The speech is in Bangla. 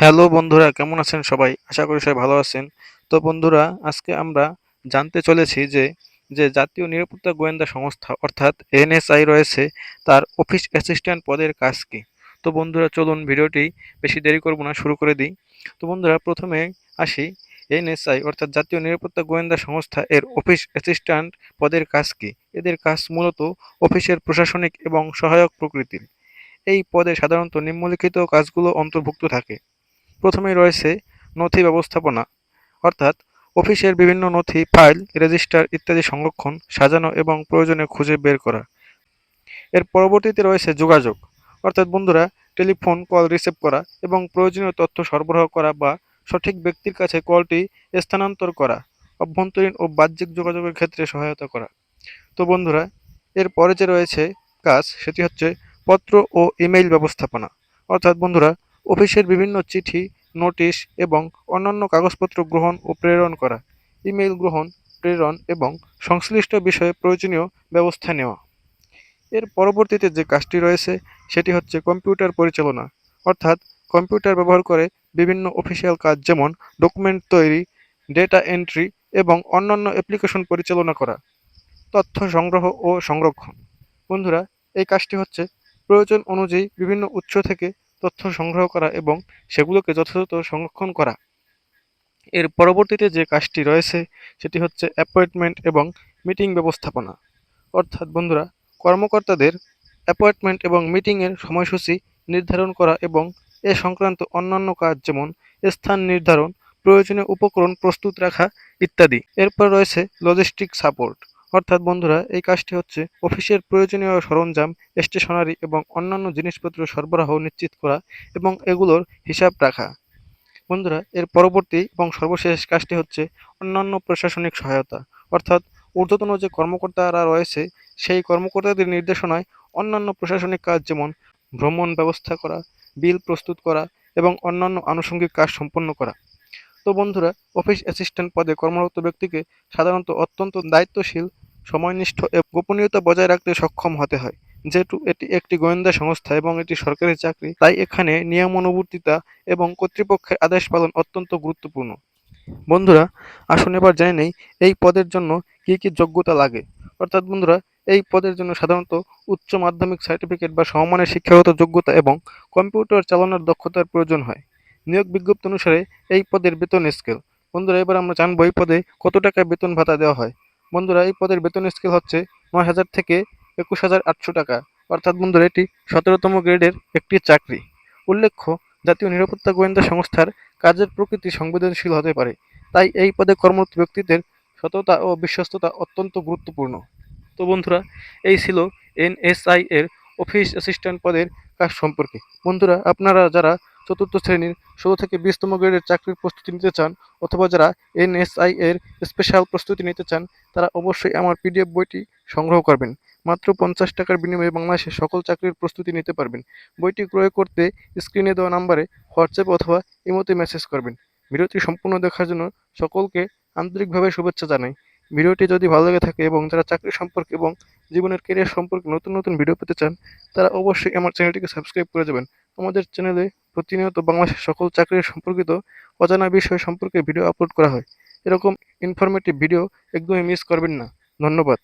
হ্যালো বন্ধুরা, কেমন আছেন সবাই? আশা করি সবাই ভালো আছেন। তো বন্ধুরা, আজকে আমরা জানতে চলেছি যে জাতীয় নিরাপত্তা গোয়েন্দা সংস্থা অর্থাৎ এনএসআই রয়েছে, তার অফিস অ্যাসিস্ট্যান্ট পদের কাজ কি। তো বন্ধুরা, চলুন ভিডিওটি বেশি দেরি করব না, শুরু করে দিই। তো বন্ধুরা, প্রথমে আসি এনএসআই অর্থাৎ জাতীয় নিরাপত্তা গোয়েন্দা সংস্থা এর অফিস অ্যাসিস্ট্যান্ট পদের কাজ কি। এদের কাজ মূলত অফিসের প্রশাসনিক এবং সহায়ক প্রকৃতির। এই পদে সাধারণত নিম্নলিখিত কাজগুলো অন্তর্ভুক্ত থাকে। প্রথমেই রয়েছে নথি ব্যবস্থাপনা, অর্থাৎ অফিসের বিভিন্ন নথি, ফাইল, রেজিস্টার ইত্যাদি সংরক্ষণ, সাজানো এবং প্রয়োজনে খুঁজে বের করা। এর পরবর্তীতে রয়েছে যোগাযোগ, অর্থাৎ বন্ধুরা টেলিফোন কল রিসিভ করা এবং প্রয়োজনীয় তথ্য সরবরাহ করা বা সঠিক ব্যক্তির কাছে কলটি স্থানান্তর করা, অভ্যন্তরীণ ও বাহ্যিক যোগাযোগের ক্ষেত্রে সহায়তা করা। তো বন্ধুরা, এর পরে যে রয়েছে কাজ, সেটি হচ্ছে পত্র ও ইমেইল ব্যবস্থাপনা, অর্থাৎ বন্ধুরা অফিসের বিভিন্ন চিঠি, নোটিশ এবং অন্যান্য কাগজপত্র গ্রহণ ও প্রেরণ করা, ইমেইল গ্রহণ, প্রেরণ এবং সংশ্লিষ্ট বিষয়ে প্রয়োজনীয় ব্যবস্থা নেওয়া। এর পরবর্তীতে যে কাজটি রয়েছে সেটি হচ্ছে কম্পিউটার পরিচালনা, অর্থাৎ কম্পিউটার ব্যবহার করে বিভিন্ন অফিসিয়াল কাজ যেমন ডকুমেন্ট তৈরি, ডেটা এন্ট্রি এবং অন্যান্য অ্যাপ্লিকেশন পরিচালনা করা, তথ্য সংগ্রহ ও সংরক্ষণ। বন্ধুরা, এই কাজটি হচ্ছে প্রয়োজন অনুযায়ী বিভিন্ন উৎস থেকে তথ্য সংগ্রহ করা এবং সেগুলোকে যথাযথ সংরক্ষণ করা। এর পরবর্তীতে যে কাজটি রয়েছে সেটি হচ্ছে অ্যাপয়েন্টমেন্ট এবং মিটিং ব্যবস্থাপনা, অর্থাৎ বন্ধুরা কর্মকর্তাদের অ্যাপয়েন্টমেন্ট এবং মিটিংয়ের সময়সূচি নির্ধারণ করা এবং এ সংক্রান্ত অন্যান্য কাজ যেমন স্থান নির্ধারণ, প্রয়োজনীয় উপকরণ প্রস্তুত রাখা ইত্যাদি। এরপর রয়েছে লজিস্টিক সাপোর্ট, অর্থাৎ বন্ধুরা এই কাজটি হচ্ছে অফিসের প্রয়োজনীয় সরঞ্জাম, স্টেশনারি এবং অন্যান্য জিনিসপত্র সরবরাহ নিশ্চিত করা এবং এগুলোর হিসাব রাখা। বন্ধুরা, এর পরবর্তী এবং সর্বশেষ কাজটি হচ্ছে অন্যান্য প্রশাসনিক সহায়তা, অর্থাৎ ঊর্ধ্বতন যে কর্মকর্তারা রয়েছে সেই কর্মকর্তাদের নির্দেশনায় অন্যান্য প্রশাসনিক কাজ যেমন ভ্রমণ ব্যবস্থা করা, বিল প্রস্তুত করা এবং অন্যান্য আনুষঙ্গিক কাজ সম্পন্ন করা। তো বন্ধুরা, অফিস অ্যাসিস্ট্যান্ট পদে কর্মরত ব্যক্তিকে সাধারণত অত্যন্ত দায়িত্বশীল, সময়নিষ্ঠ এবং গোপনীয়তা বজায় রাখতে সক্ষম হতে হয়। যেহেতু এটি একটি গোয়েন্দা সংস্থা এবং এটি সরকারি চাকরি, তাই এখানে নিয়মানুবর্তিতা এবং কর্তৃপক্ষের আদেশ পালন অত্যন্ত গুরুত্বপূর্ণ। বন্ধুরা, আসুন এবার জেনে নেই এই পদের জন্য কী কী যোগ্যতা লাগে। অর্থাৎ বন্ধুরা, এই পদের জন্য সাধারণত উচ্চ মাধ্যমিক সার্টিফিকেট বা সমমানের শিক্ষাগত যোগ্যতা এবং কম্পিউটার চালানোর দক্ষতার প্রয়োজন হয়। নিয়োগ বিজ্ঞপ্তি অনুসারে এই পদের বেতন স্কেল। বন্ধুরা, এবার আমরা জানবো এই পদে কত টাকা বেতন ভাতা দেওয়া হয়। বন্ধুরা, এই পদের বেতন স্কেল হচ্ছে ৯,০০০ থেকে ২১,৮০০ টাকা। অর্থাৎ বন্ধুরা, এটি ১৭তম গ্রেডের একটি চাকরি। উল্লেখ্য, জাতীয় নিরাপত্তা গোয়েন্দা সংস্থার কাজের প্রকৃতি সংবেদনশীল হতে পারে, তাই এই পদে কর্মরত ব্যক্তিদের সততা ও বিশ্বস্ততা অত্যন্ত গুরুত্বপূর্ণ। তো বন্ধুরা, এই ছিল এনএসআই এর অফিস অ্যাসিস্ট্যান্ট পদের কাজ সম্পর্কে। বন্ধুরা, আপনারা যারা চতুর্থ শ্রেণীর ১৬ থেকে ২০তম গ্রেডের চাকরির প্রস্তুতি নিতে চান অথবা যারা এনএসআই এর স্পেশাল প্রস্তুতি নিতে চান, তারা অবশ্যই আমার পিডিএফ বইটি সংগ্রহ করবেন। মাত্র ৫০ টাকার বিনিময়ে বাংলাদেশের সকল চাকরির প্রস্তুতি নিতে পারবেন। বইটি ক্রয় করতে স্ক্রিনে দেওয়া নাম্বারে হোয়াটসঅ্যাপ অথবা ইমোতে মেসেজ করবেন। ভিডিওটি সম্পূর্ণ দেখার জন্য সকলকে আন্তরিকভাবে শুভেচ্ছা জানাই। ভিডিওটি যদি ভালো লেগে থাকে এবং যারা চাকরি সম্পর্কে এবং জীবনের ক্যারিয়ার সম্পর্কে নতুন নতুন ভিডিও পেতে চান, তারা অবশ্যই আমার চ্যানেলটিকে সাবস্ক্রাইব করে যাবেন। আমাদের চ্যানেলে প্রতিনিয়ত বাংলাদেশের সকল চাকরির সম্পর্কিত অজানা বিষয় সম্পর্কে ভিডিও আপলোড করা হয়। এরকম ইনফরমেটিভ ভিডিও একদমই মিস করবেন না। ধন্যবাদ।